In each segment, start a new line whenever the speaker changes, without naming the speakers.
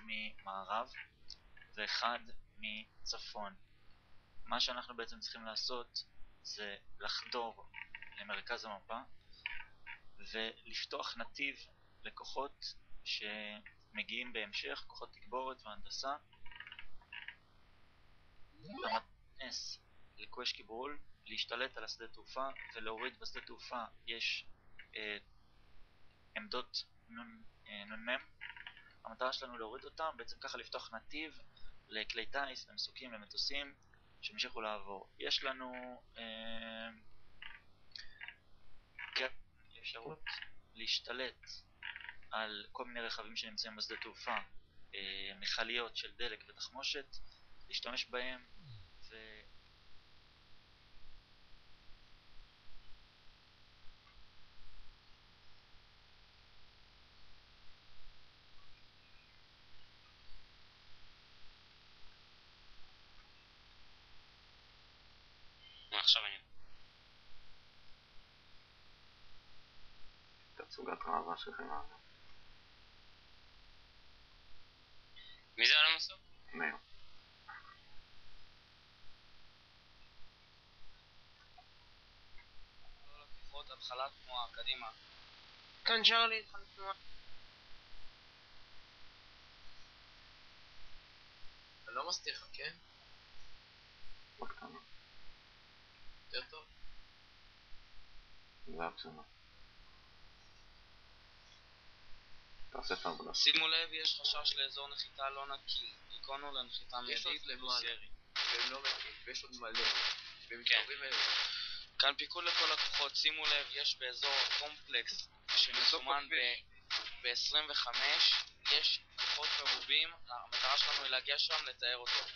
ממערב ואחד מצפון. מה שאנחנו בעצם צריכים לעשות זה לחדור למרכז המפה ולפתוח נתיב לכוחות שמגיעים בהמשך, כוחות תגבורת והנדסה. המטנס לקווש קיברול להשתלט על השדה תעופה ולהוריד בשדה תעופה יש עמדות נ"מ. המטרה שלנו להוריד אותם, בעצם ככה לפתוח נתיב לכלי טייס, למסוקים, למטוסים שהמשיכו לעבור. יש לנו אפשרות להשתלט על כל מיני רכבים שנמצאים בשדה תעופה, מכליות של דלק ותחמושת, להשתמש בהם
עכשיו אני
תצוגת ראווה שלכם עליו.
מי זה על המסוק?
מאיר.
כל הכוחות התחלת תנועה, קדימה.
כאן צ'רלי, התחלת תנועה.
אני לא מסתיר לך, כן?
בקטנה.
יותר טוב.
זה הפסונה. תעשה פעם בלס.
שימו לב, יש חשש לאזור נחיתה לא נקי. עיקונו לנחיתה מיידית פלוס ירי.
והם לא מתים, ויש עוד מלא. והם מתקרבים אליהם.
כאן פיקוד לכל הכוחות, שימו לב, יש באזור הקומפלקס שמסומן ב-25, יש כוחות מרובים, המטרה שלנו היא להגיע שם, לתאר אותו.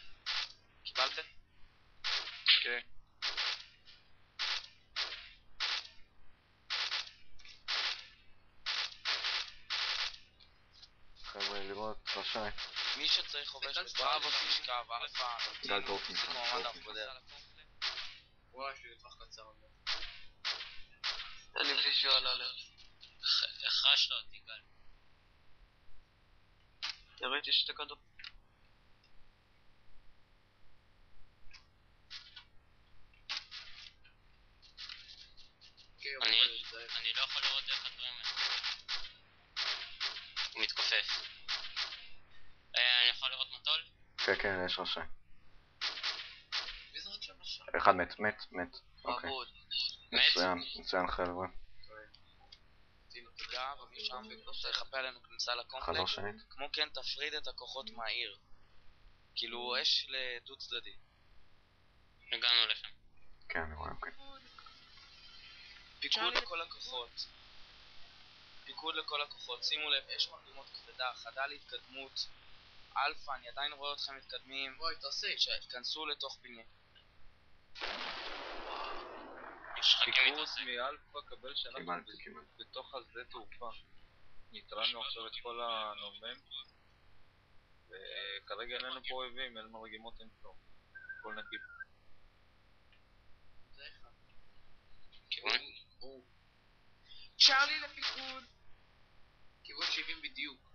קיבלתם?
כן.
חבר'ה, לראות, רשאי.
מי שצריך חובש בראבו שישכב, אלפא,
גל דורפין.
זה כמו עמד אנחנו בדרך.
וואי, יש לי לטווח קצר על זה.
תן לי ויז'ואל עליו.
החרשת אותי גל.
ראיתי שתי כדור.
אני לא יכול לראות איך הדברים האלה. הוא מתכופף. אני יכול לראות מטול?
כן, כן, יש רשאי.
מי זה רק שם עכשיו?
אחד מת. אוקיי.
עבוד.
מצוין חבר'ה.
תודה, ומשם תחפה עלינו כניסה
חדר
לקומפלקס.
שנית.
כמו כן תפריד את הכוחות מהעיר. כאילו אש לדו צדדי.
הגענו לשם.
כן, אני רואה, אוקיי.
פיקוד לכל הכוחות, שימו לב, אש מרדימות כבדה, חדה להתקדמות. אלפא, אני עדיין רואה אתכם מתקדמים.
וואי, תעשה.
כנסו לתוך בניין.
יש חכים
פיקוד
מתעסק.
מאלפא קבל שאנחנו
קיבלתי.
בתוך השדה תעופה. ניטרלנו עכשיו את כל הנורמם. וכרגע איננו פה אויבים, אין מרגימות, אין כלום. הכל נקי.
זה אחד.
כיוון?
צ'רלי לפיקוד.
כיוון 70 בדיוק.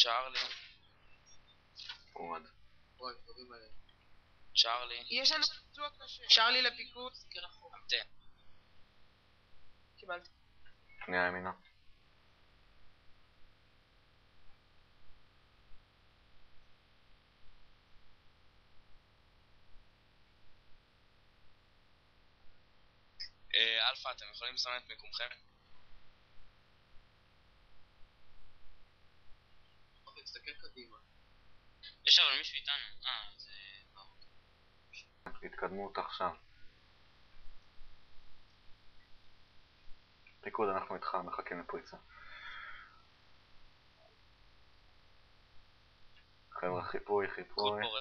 צ'רלי.
הורד.
וואי, דברים האלה.
צ'רלי.
יש לנו פצוע קשה. צ'רלי לפיקוד.
המתן.
קיבלתי.
פנייה ימינה.
אלפא, אתם יכולים לסמן את מיקומכם?
אוקיי, תסתכל קדימה.
יש אבל מישהו איתנו. זה ברור.
התקדמות עכשיו. פיקוד, אנחנו איתך, מחכים לפריצה. חבר'ה, חיפוי.
קוד פורר.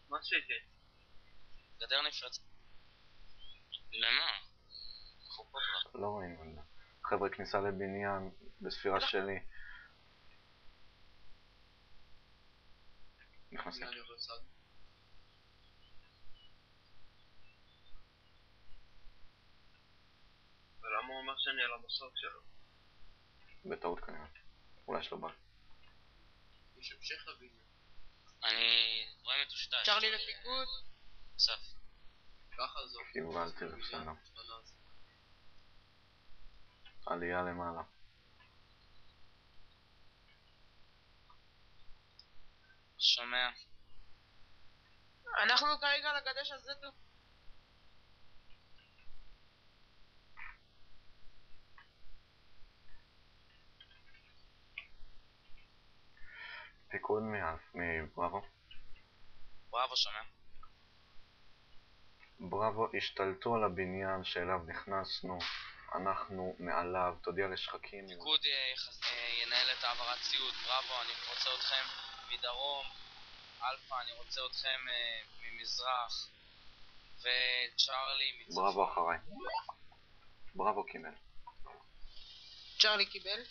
מה שעיתי?
גדר נפרץ.
למה?
לא רואים את זה. חבר'ה, כניסה לבניין, בספירה שלי. נכנסים.
אני עובר צד.
אמר שאני על המסוק שלו.
בטעות כנראה. אולי יש לו בעל.
יש המשך לבניין.
אני רואה מטושטש.
צ'רלי לפיקוד.
אסף.
ככה זו.
קיבלתי, זה בסדר. עלייה למעלה.
שומע.
אנחנו כרגע על הגדש הזה טוב.
פיקוד מבראבו.
בראבו, שומע.
בראבו, השתלטו על הבניין שאליו נכנסנו. אנחנו מעליו, תודיע לשחקים.
פיקוד ינהל את העברת ציוד. בראבו, אני רוצה אתכם מדרום. אלפא, אני רוצה אתכם ממזרח. וצ'רלי מצפון.
בראבו אחריי. בראבו קיבל.
צ'רלי קיבל.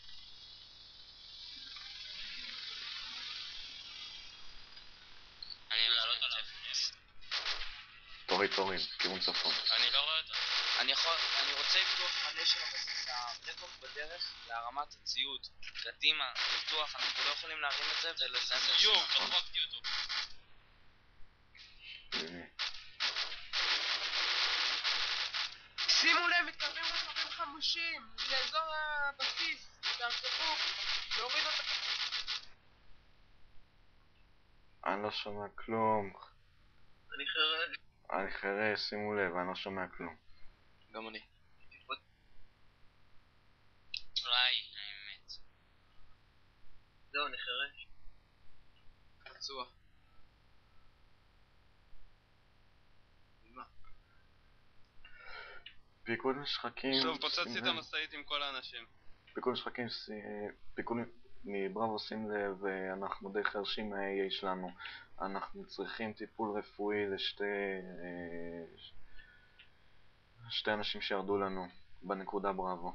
אני לעלות עליו.
תוריד, כיוון צפון.
אני לא רואה אותו.
אני רוצה לפתוח מלא של הרקוב בדרך להרמת הציוד. קדימה, לפתוח, אנחנו לא יכולים להרים את זה ולסיים את זה.
יו, דפקתי אותו.
שימו לב, מתקרבים רכבים חמושים לאזור הבסיס. תעזבו, להוריד אותה.
אני לא שומע כלום.
אני חרד.
אני חרד, שימו לב, אני לא שומע כלום.
גם אני.
אולי, האמת.
זהו, אני חרד.
פצוע.
פיקוד משחקים...
טוב, פוצצתי את המשאית עם כל האנשים.
פיקוד משחקים... פיקוד מבראבו, שים לב, אנחנו די חרשים מה-AA שלנו. אנחנו צריכים טיפול רפואי לשתי אנשים שירדו לנו בנקודה בראבו.